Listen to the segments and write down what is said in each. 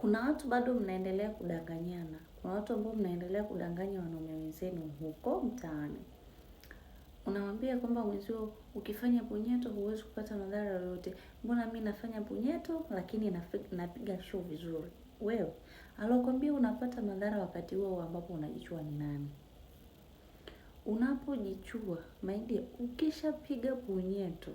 Kuna watu bado mnaendelea kudanganyana. Kuna watu ambao mnaendelea kudanganya wanaume wenzenu huko mtaani. Unamwambia kwamba mwenzio ukifanya punyeto huwezi kupata madhara yoyote. Mbona mimi nafanya punyeto lakini napiga show vizuri. Wewe, alokuambia unapata madhara wakati huo ambapo unajichua ni nani? Unapojichua, maidi ukishapiga punyeto,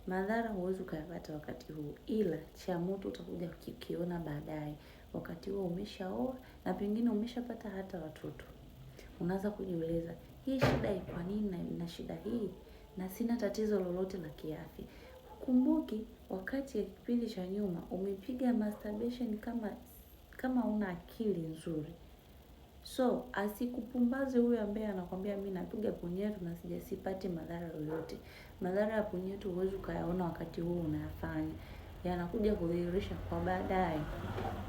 madhara huwezi ukayapata wakati huo, ila cha moto utakuja kukiona baadaye. Wakati huo umeshaoa na pengine umeshapata hata watoto. Unaanza kujiuliza, hii shida kwa nini na shida hii na sina tatizo lolote la kiafya. Kumbuki wakati ya kipindi cha nyuma umepiga masturbation kama una akili nzuri. So, asikupumbaze huyo ambaye anakuambia mimi napiga punyeto na sipati madhara yoyote. Madhara ya punyeto huwezi ukayaona wakati huo unayafanya. Yanakuja kudhihirisha kwa baadaye.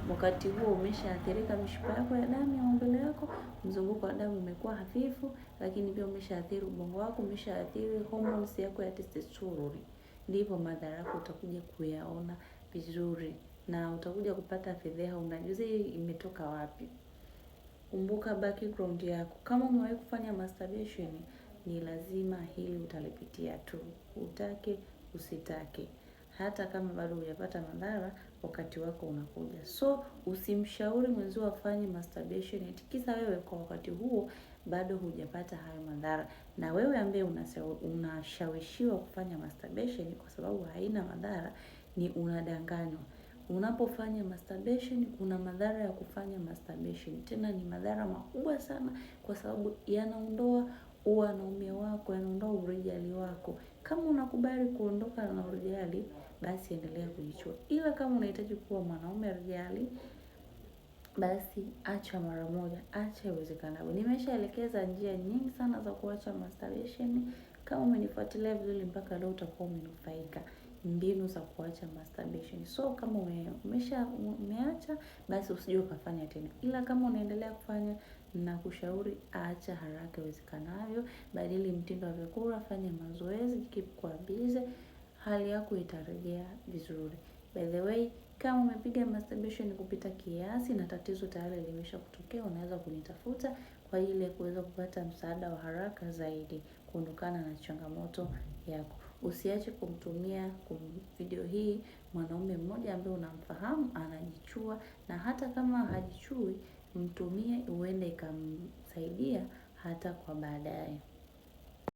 Wakati huo umeshaathirika mishipa yako ya damu ya maumbile yako, mzunguko wa damu umekuwa hafifu, lakini pia umeshaathiri ubongo wako, umeshaathiri hormones yako ya testosterone. Ndipo madhara yako utakuja kuyaona vizuri na utakuja kupata fedheha, unajiuliza hii imetoka wapi. Kumbuka background yako. Kama umewahi kufanya masturbation, ni lazima hili utalipitia tu. Utake, usitake. Hata kama bado hujapata madhara, wakati wako unakuja. So, usimshauri mwenzio afanye masturbation eti kisa wewe kwa wakati huo bado hujapata hayo madhara. Na wewe ambaye unashawishiwa kufanya masturbation kwa sababu haina madhara, ni unadanganywa. Unapofanya masturbation kuna madhara ya kufanya masturbation. Tena ni madhara makubwa sana kwa sababu yanaondoa wanaume wako, yanaondoa urijali wako. Kama unakubali kuondoka na urijali, basi endelea kujichua. Ila kama unahitaji kuwa mwanaume rijali, basi acha mara moja, acha iwezekanavyo. Nimeshaelekeza njia nyingi sana za kuacha masturbation. Kama umenifuatilia vizuri mpaka leo utakuwa umenufaika. Mbinu za kuacha masturbation. So kama umeacha, basi usije ukafanya tena. Ila kama unaendelea kufanya, nakushauri acha haraka iwezekanavyo. Badili mtindo wa vyakula, fanya mazoezi, keep kwa busy, hali yako itarejea vizuri. By the way, kama umepiga masturbation kupita kiasi na tatizo tayari limeshakutokea, unaweza kunitafuta kwa ajili ya kuweza kupata msaada wa haraka zaidi kuondokana na changamoto yako. Usiache kumtumia video hii mwanaume mmoja ambaye unamfahamu anajichua, na hata kama hajichui, mtumie uende ikamsaidia hata kwa baadaye.